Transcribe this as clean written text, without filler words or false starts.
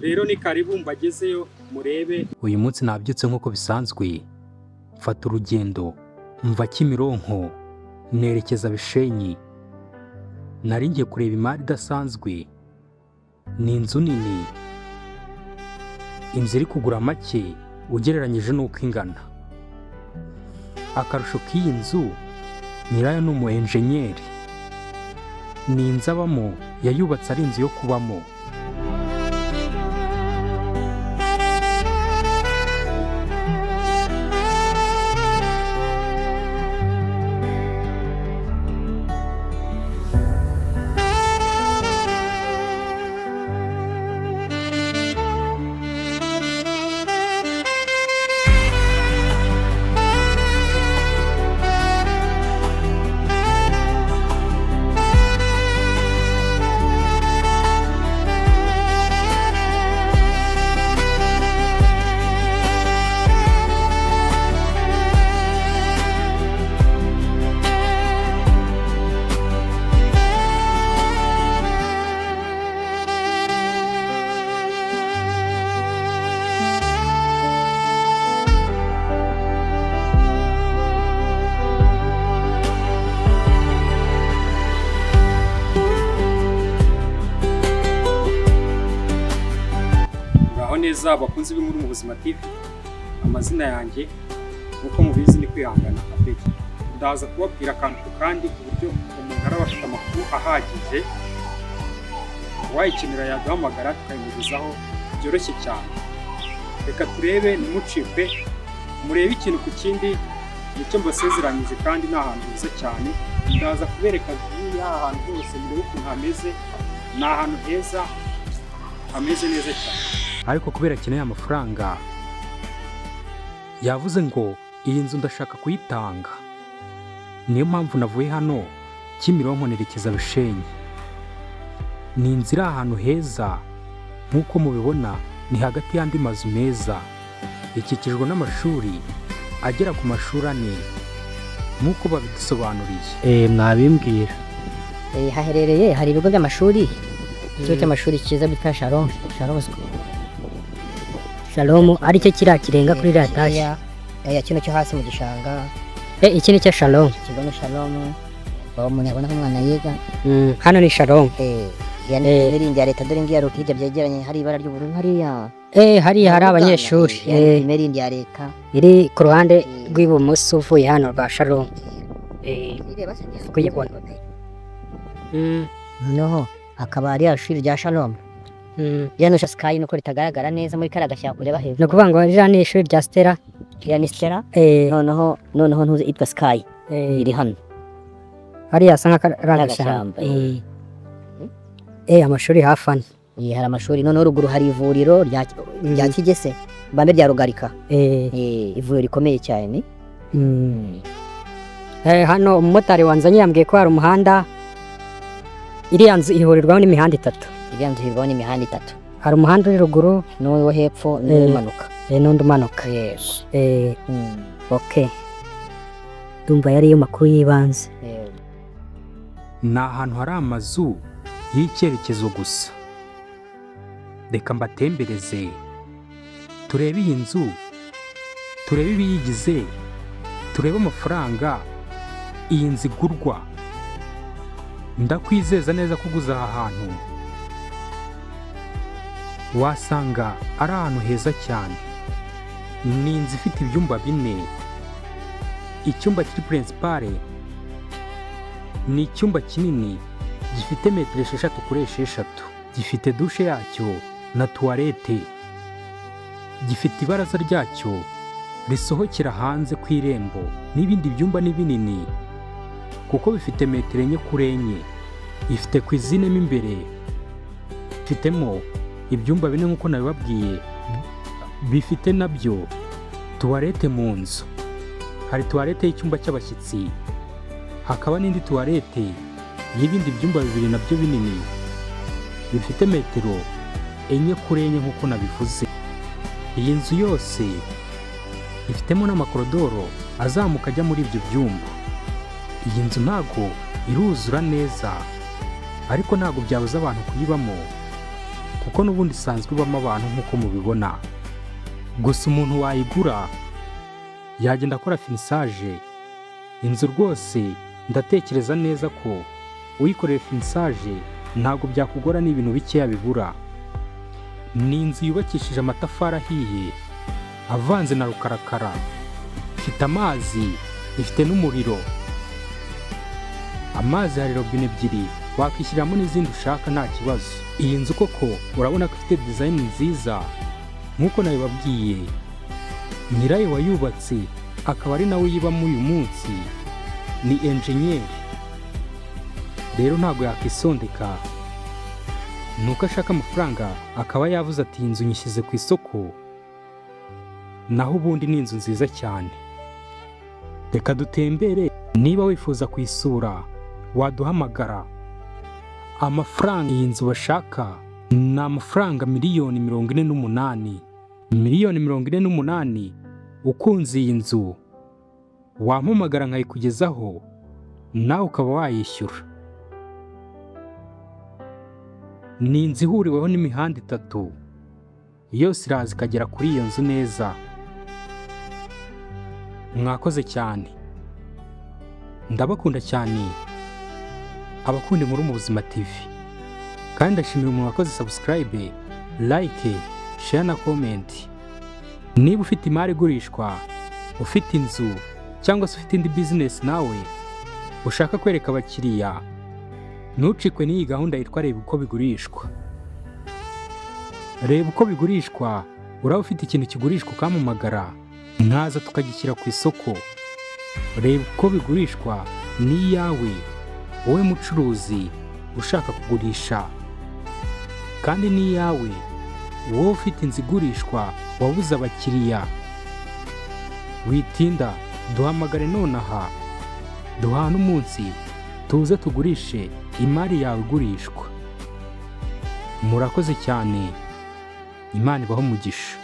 Rero ni karibu mbagezeyo murebe. Uyu munsi nabyutse nk'uko bisanzwe, mfata urugendo mva Kimironko nerekeza Bishenyi. Nari ngiye kureba imari idasanzwe. Ni inzu nini, inzu iri kugura make ugereranyije n'uko ingana. Akarusho k'iyi nzu, nyirayo ni umu enjenyeri. Ni inzu abamo, yayubatse ari inzu yo kubamo. Neza abakunzi b'inkuru mu buzima TV, amazina yanjye uko mubizi ni Kwihangana Apeti. Ndaza kubabwira akantu kandi ku buryo umuntu araba afite amakuru ahagije, wayikenera yaduhamagara tukayimugezaho byoroshye cyane. Reka turebe nimucikwe, murebe ikintu ku kindi, nicyo mbasezeranyije kandi ni ahantu heza cyane. Ndaza kubereka y'ahantu hose murebe ukuntu hameze, ni ahantu heza hameze neza cyane. Ariko kubera akeneye amafaranga, yavuze ngo iyi nzu ndashaka kuyitanga. Niyo mpamvu navuye hano Kimironko nerekeza Bishenyi. Ni inzu iri ahantu heza, nk'uko mubibona ni hagati y'andi mazu meza. Ikikijwe n'amashuri agera ku mashuri 4 nk'uko babidusobanuriye. Mwabimbwira. Haherereye hari ibigo by'amashuri. Ikigo cy'amashuri cyiza bitwa Shalom ari cyo kirenga kuri ratashi. Kino cyo hasi mu gishanga. Iki ni cyo Shalom. Kigo ni Shalom. Umuntu yabona ko umwana yiga. Hano ni Shalom. Yani merindi ya leta dore ngiya rokije byegeranye hari ibara ry'ubururu hariya. Hari abanyeshuri. Merindi ya leta iri ku ruhande rw'ibumoso uvuye hano rwa Shalom. Kuyibona. Noneho akaba ari ashuri rya Shalom. Yano sky nuko ritagaragara neza muri kara gashyaka kureba hejuru. No kuvuga ngo rira ni ishuri rya Stella. Ya ni Stella. Noneho ntuze itwa Sky. Iri hano. Hari yasanga karagashamba. Amashuri hafana. Hari amashuri noneho ruguru hari ivuriro rya Kigese. Bambe rya Rugarika. Ivuriro rikomeye cyane. Hano umumotari wanzanye yambwiye ko hari umuhanda. Iriya nzu ihurirwaho n'imihanda 3. Iriya nzu ihurirwaho n'imihanda 3. Hari umuhanda uri ruguru n'uwo hepfo n'umanuka. N'undi umanuka. Yes. Okay. Ndumva yari yo makuru yibanze. Ni ahantu hari amazu y'icyerekezo gusa. Reka mbatembereze, turebe iyi nzu, turebe ibiyigize, turebe amafaranga iyi nzu igurwa. Ndakwizeza neza ko uguze aha hantu wasanga ari ahantu heza cyane. Ni inzu ifite ibyumba 4. Icyumba kiri principale ni icyumba kinini gifite metre 6 kuri 6. Gifite douche yacyo na toilette. Gifite ibaraza ryacyo risohokera hanze ku irembo. N'ibindi byumba ni binini kuko bifite metre 4 kuri 4. Ifite cuisine mo imbere. Ifitemo ibyumba 4 nk'uko nabibabwiye. Bifite nabyo toilette mu nzu. Hari toilette y'icyumba cy'abashyitsi, hakaba n'indi toilette y'ibindi byumba 2 nabyo binini. Bifite metero 4 kuri 4 nk'uko nabivuze. Iyi nzu yose ifitemo n'amakorodoro azamuka ajya muri ibyo byumba. Iyi nzu ntago iruzura neza, ariko ntago byabuza abantu kuyibamo kuko n'ubundi isanzwe ibamo abantu nk'uko mubibona. Gusa umuntu wayigura yagenda akora finisaje. Inzu rwose ndatekereza neza ko uyikoreye finisaje ntabwo byakugora n'ibintu bikeya bibura. Ni inzu yubakishije amatafari ahiye avanze na rukarakara, ifite amazi, ifite n'umuriro. Amazi hari robine ebyiri wakwishyiramo n'izindi ushaka nta kibazo. Iyi nzu koko urabona ko ifite design nziza nk'uko nabibabwiye. Nyirayo wayubatse akaba ari nawe uyibamo uyu munsi ni engineer. Rero ntabwo yakisondeka, nuko ashaka amafaranga akaba yavuze ati iyi nzu nyishyize ku isoko. Naho ubundi ni inzu nziza cyane. Reka dutembere, niba wifuza kuyisura waduhamagara. Amafaranga iyi nzu bashaka ni amafaranga miliyoni 48. Miliyoni 48. Ukunze iyi nzu wampamagara nkayikugezaho nawe ukaba wayishyura. Ni inzu ihuriweho n'imihanda 3 yose iraza ikagera kuri iyo nzu neza. Mwakoze cyane, ndabakunda cyane abakunda inkuru mu buzima TV, kandi ndashimira umuntu wakoze subscribe, like, share na comment. Niba ufite imari igurishwa, ufite inzu cyangwa se ufite indi business nawe ushaka kwereka abakiriya, ntucikwe n'iyi gahunda yitwa reba uko bigurishwa. Reba uko bigurishwa, uraba ufite ikintu kigurishwa ukampamagara nkaza tukagishyira ku isoko. Reba uko bigurishwa ni iyawe, wowe mucuruzi ushaka kugurisha, kandi ni iyawe wowe ufite inzu igurishwa wabuze abakiriya. Witinda, duhamagare nonaha, duhana umunsi tuze tugurishe imari yawe igurishwa. Murakoze cyane, Imana ibahe umugisha.